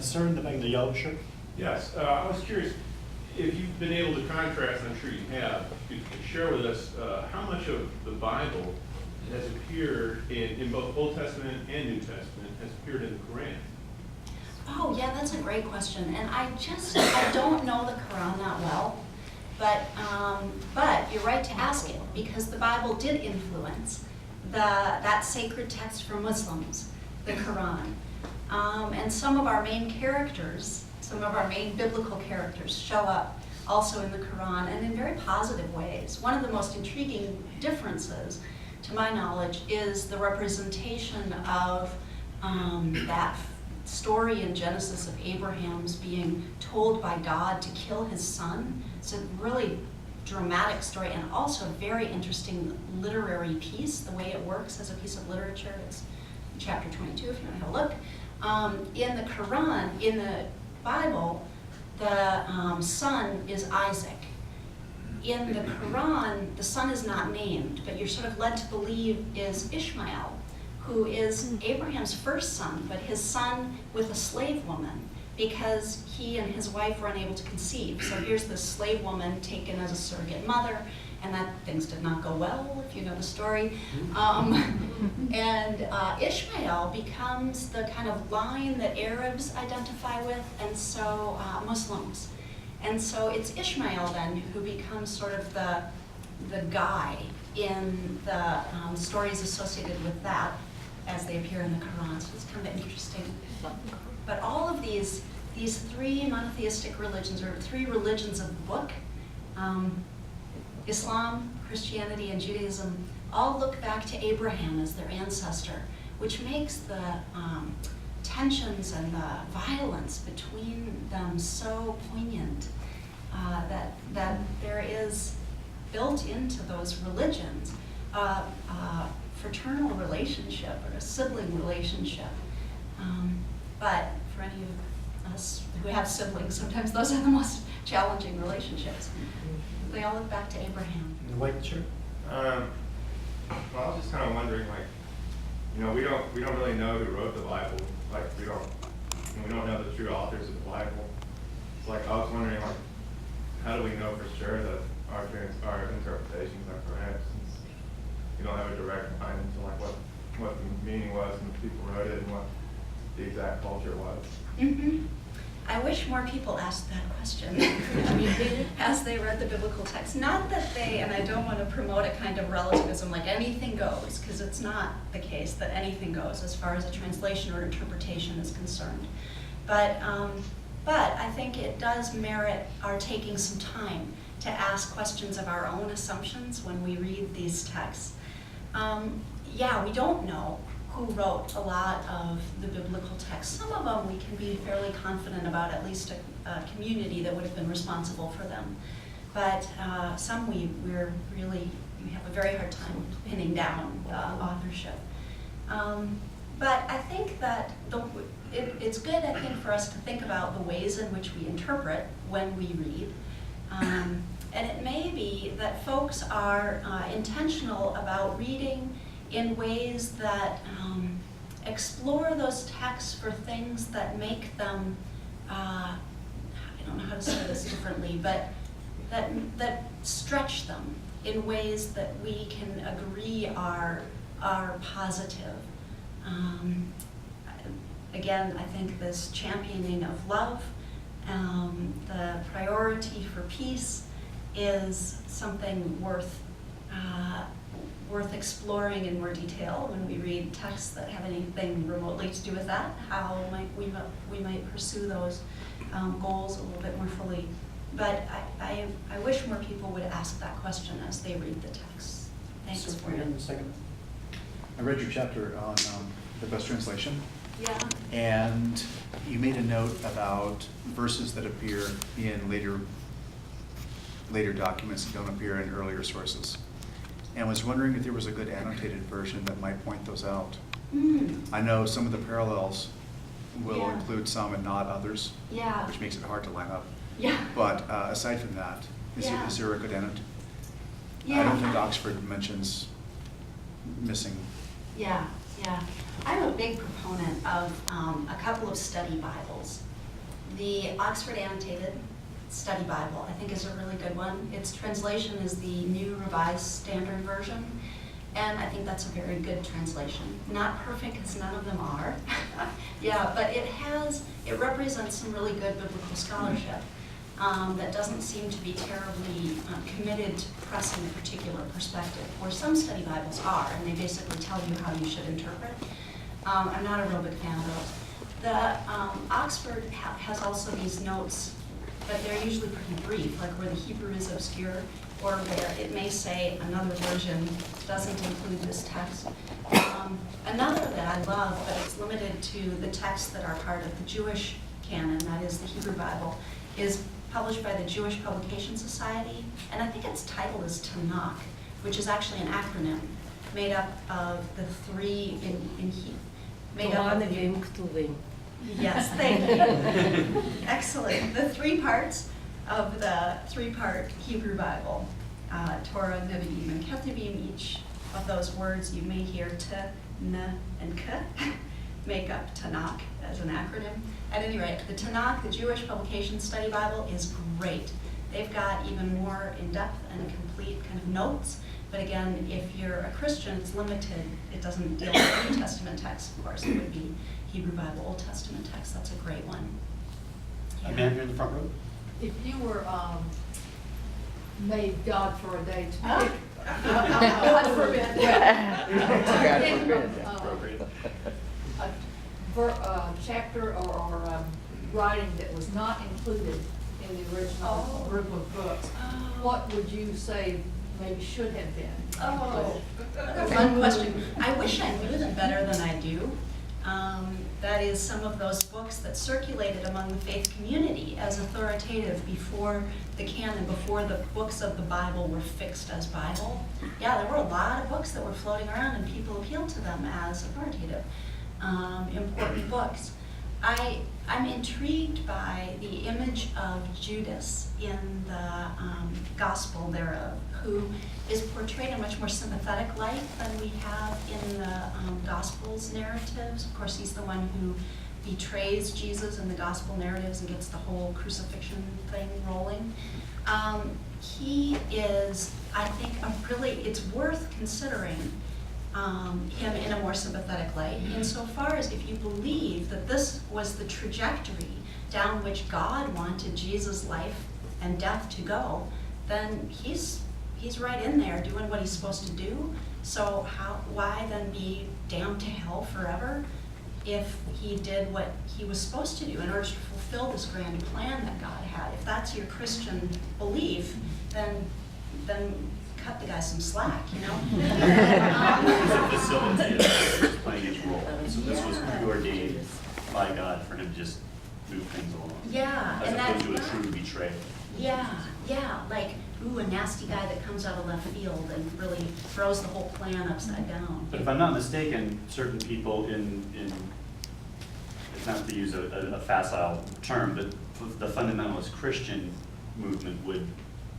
Sir in the back of the yellow shirt. Yes, I was curious, if you've been able to contrast, I'm sure you have, if you could share with us how much of the Bible has appeared in both Old Testament and New Testament has appeared in the Quran? Oh, yeah, that's a great question. And I don't know the Quran that well, but you're right to ask it, because the Bible did influence that sacred text for Muslims, the Quran. And some of our main characters, some of our main biblical characters show up also in the Quran, and in very positive ways. One of the most intriguing differences, to my knowledge, is the representation of that story in Genesis of Abraham's being told by God to kill his son. It's a really dramatic story, and also a very interesting literary piece, the way it works as a piece of literature. It's in chapter 22, if you want to have a look. In the Quran, in the Bible, the son is Isaac. In the Quran, the son is not named, but you're sort of led to believe is Ishmael, who is Abraham's first son, but his son with a slave woman, because he and his wife were unable to conceive. So here's this slave woman taken as a surrogate mother, and that things did not go well, if you know the story. And Ishmael becomes the kind of line that Arabs identify with, and so Muslims. And so it's Ishmael then who becomes sort of the guy in the stories associated with that as they appear in the Quran. So it's kind of interesting. But all of these three monotheistic religions, or three religions of the book, Islam, Christianity, and Judaism, all look back to Abraham as their ancestor, which makes the tensions and the violence between them so poignant, that there is built into those religions a fraternal relationship or a sibling relationship. But for any of us who have siblings, sometimes those are the most challenging relationships. They all look back to Abraham. In the white shirt. Well, I was just kind of wondering, we don't really know who wrote the Bible. We don't know the true authors of the Bible. It's I was wondering, how do we know for sure that our interpretations are correct, since you don't have a direct line into what the meaning was when people wrote it and what the exact culture was. Mm-hmm. I wish more people asked that question as they read the biblical text. Not that and I don't want to promote a kind of relativism like anything goes, because it's not the case that anything goes as far as a translation or interpretation is concerned. But I think it does merit our taking some time to ask questions of our own assumptions when we read these texts. Yeah, we don't know who wrote a lot of the biblical texts. Some of them we can be fairly confident about, at least a community that would have been responsible for them. But some we have a very hard time pinning down authorship. But I think that it's good, I think, for us to think about the ways in which we interpret when we read. And it may be that folks are intentional about reading in ways that explore those texts for things that make them, I don't know how to say this differently, but that stretch them in ways that we can agree are positive. Again, I think this championing of love, the priority for peace, is something worth exploring in more detail when we read texts that have anything remotely to do with that. How might we might pursue those goals a little bit more fully. But I wish more people would ask that question as they read the text. Thanks So, for it. a second. I read your chapter on the best translation, Yeah. and you made a note about verses that appear in later documents that don't appear in earlier sources. And I was wondering if there was a good annotated version that might point those out. I know some of the parallels will Yeah. include some and not others, Yeah. which makes it hard to line up. Yeah. But aside from that, is there a good annotated? Yeah. I don't think Oxford mentions missing. Yeah. Yeah, I'm a big proponent of a couple of study Bibles. The Oxford Annotated Study Bible, I think, is a really good one. Its translation is the New Revised Standard Version, and I think that's a very good translation. Not perfect, because none of them are. Yeah, but it represents some really good biblical scholarship that doesn't seem to be terribly committed to pressing a particular perspective, where some study Bibles are, and they basically tell you how you should interpret. I'm not a real big fan of those. The Oxford has also these notes, but they're usually pretty brief, like where the Hebrew is obscure, or where it may say another version doesn't include this text. Another that I love, but it's limited to the texts that are part of the Jewish canon, that is the Hebrew Bible, is published by the Jewish Publication Society, and I think its title is Tanakh, which is actually an acronym made up of the three Yes, thank you. Excellent. The three parts of the three-part Hebrew Bible, Torah, Nevi'im, and Ketuvim, each of those words you may hear T, N, and K, make up Tanakh as an acronym. At any rate, the Tanakh, the Jewish Publication Study Bible, is great. They've got even more in-depth and complete kind of notes. But again, if you're a Christian, it's limited. It doesn't deal with New Testament texts, of course. It would be Hebrew Bible, Old Testament text. That's a great one. A man here in the front row. If you were made God for a day to pick, God forbid. A chapter or writing that was not included in the original group of books, what would you say maybe should have been? Fun question. I wish I knew them better than I do. That is some of those books that circulated among the faith community as authoritative before the canon, before the books of the Bible were fixed as Bible. Yeah, there were a lot of books that were floating around and people appealed to them as authoritative, important books. I'm intrigued by the image of Judas in the gospel thereof, who is portrayed in a much more sympathetic light than we have in the gospel's narratives. Of course, he's the one who betrays Jesus in the gospel narratives and gets the whole crucifixion thing rolling. He is, I think, it's worth considering him in a more sympathetic light, insofar as if you believe that this was the trajectory down which God wanted Jesus' life and death to go, then he's right in there doing what he's supposed to do. So why then be damned to hell forever if he did what he was supposed to do in order to fulfill this grand plan that God had? If that's your Christian belief, then cut the guy some slack, you know? He's a facilitator, playing his role. So this was preordained by God for him to just move things along. Yeah, as and opposed to a that's true betrayal. Yeah, like, a nasty guy that comes out of left field and really throws the whole plan upside down. But if I'm not mistaken, certain people in it's not to use a facile term, but the fundamentalist Christian movement would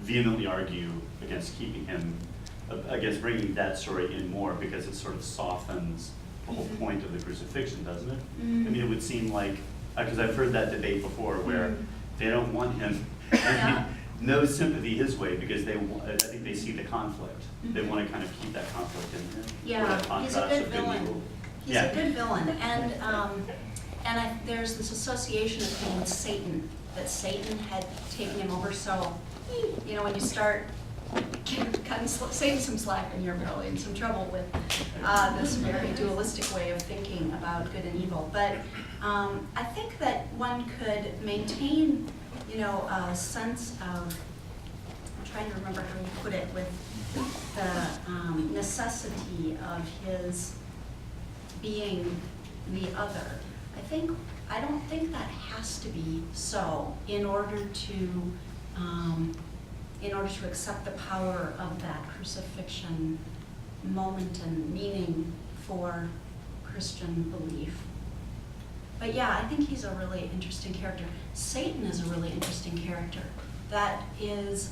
vehemently argue against keeping him, against bringing that story in more, because it sort of softens the whole point of the crucifixion, doesn't it? I mean, it would seem like, because I've heard that debate before, where they don't want him, no sympathy his way, because I think they see the conflict. They want to kind of keep that conflict in there. Yeah, he's a good villain. He's a good villain, and there's this association of him with Satan, that Satan had taken him over. So, you know, when you start cutting Satan some slack, and you're really in some trouble with this very dualistic way of thinking about good and evil. But I think that one could maintain, you know, a sense of, I'm trying to remember how you put it, with the necessity of his being the other. I don't think that has to be so in order to accept the power of that crucifixion moment and meaning for Christian belief. But yeah, I think he's a really interesting character. Satan is a really interesting character. That is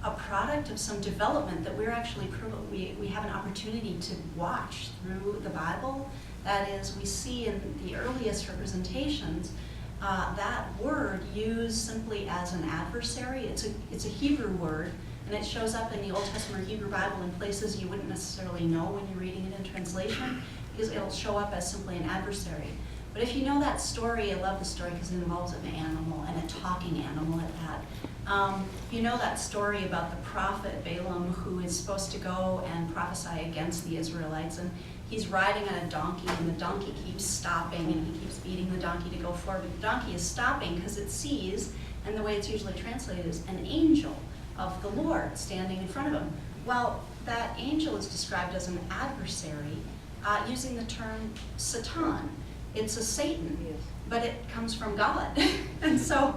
a product of some development that we're actually, we have an opportunity to watch through the Bible. That is, we see in the earliest representations that word used simply as an adversary. It's a Hebrew word, and it shows up in the Old Testament Hebrew Bible in places you wouldn't necessarily know when you're reading it in translation, because it'll show up as simply an adversary. But if you know that story, I love the story because it involves an animal, and a talking animal at that. You know that story about the prophet Balaam, who is supposed to go and prophesy against the Israelites, and he's riding on a donkey, and the donkey keeps stopping, and he keeps beating the donkey to go forward. But the donkey is stopping because it sees, and the way it's usually translated is an angel of the Lord standing in front of him. Well, that angel is described as an adversary using the term Satan. It's a Satan, but it comes from God. And so,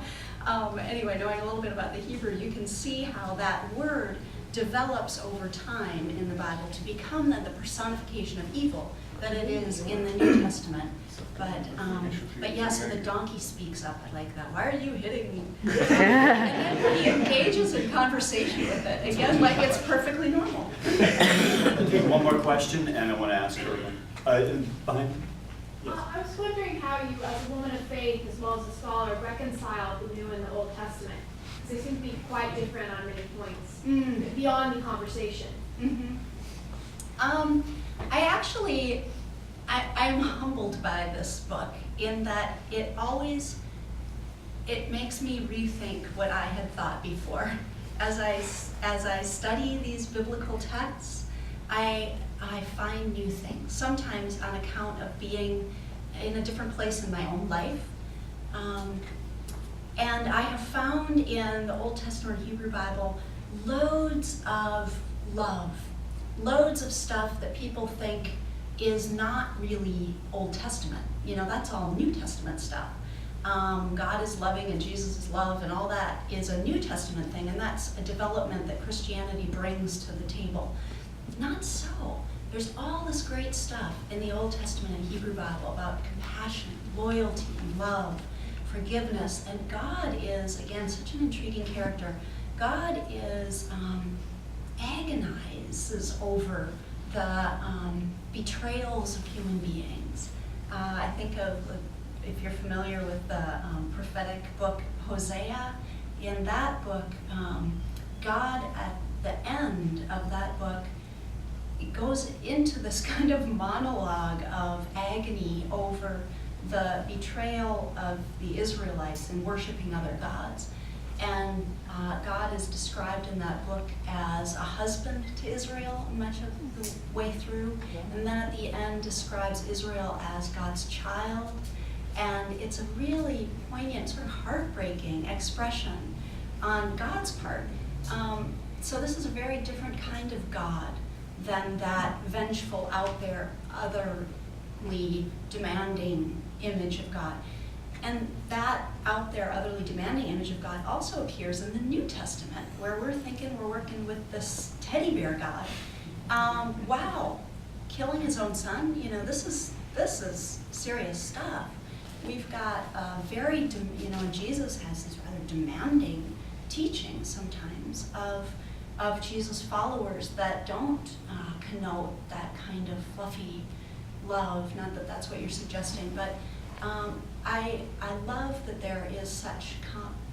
anyway, knowing a little bit about the Hebrew, you can see how that word develops over time in the Bible to become the personification of evil that it is in the New Testament. But yes, the donkey speaks up. I like that. Why are you hitting me? And then he engages in conversation with it. Again, like it's perfectly normal. I'll take one more question, and I want to ask her. Behind. Yes. I was wondering how you, as a woman of faith as well as a scholar, reconcile the New and the Old Testament. Because they seem to be quite different on many points, beyond the conversation. I'm humbled by this book in that it makes me rethink what I had thought before. As I study these biblical texts, I find new things, sometimes on account of being in a different place in my own life. And I have found in the Old Testament Hebrew Bible loads of love, loads of stuff that people think is not really Old Testament. You know, that's all New Testament stuff. God is loving and Jesus is love and all that is a New Testament thing, and that's a development that Christianity brings to the table. Not so. There's all this great stuff in the Old Testament and Hebrew Bible about compassion, loyalty, and love, forgiveness, and God is, again, such an intriguing character. God is agonizes over the betrayals of human beings. I think of, if you're familiar with the prophetic book Hosea, in that book, God at the end of that book, it goes into this kind of monologue of agony over the betrayal of the Israelites and worshiping other gods. And God is described in that book as a husband to Israel much of the way through, and then at the end describes Israel as God's child. And it's a really poignant, sort of heartbreaking expression on God's part. So this is a very different kind of God than that vengeful, out there, otherly demanding image of God. And that out there, otherly demanding image of God also appears in the New Testament, where we're thinking we're working with this teddy bear God. Wow, killing his own son, you know, this is serious stuff. We've got very, and Jesus has this rather demanding teaching sometimes of Jesus' followers that don't connote that kind of fluffy love. Not that that's what you're suggesting, but I love that there is such,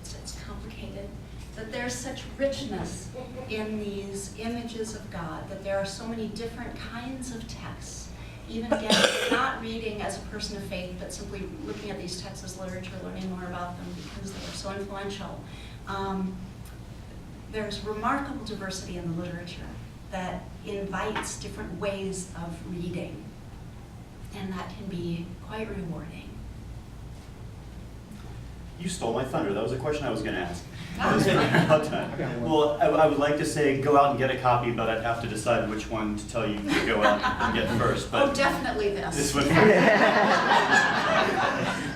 it's complicated, that there's such richness in these images of God, that there are so many different kinds of texts. Even again, not reading as a person of faith, but simply looking at these texts as literature, learning more about them because they are so influential. There's remarkable diversity in the literature that invites different ways of reading, and that can be quite rewarding. You stole my thunder. That was a question I was going to ask. That was fun. Well, I would like to say go out and get a copy, but I'd have to decide which one to tell you to go out and get first. But oh, definitely this. This one.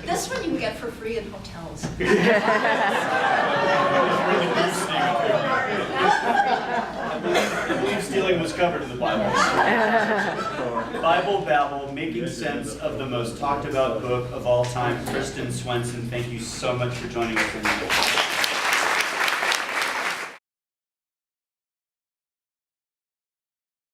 This one you can get for free in hotels. I believe stealing was covered in the Bible. Bible Babel, making sense of the most talked about book of all time. Kristin Swenson, thank you so much for joining us.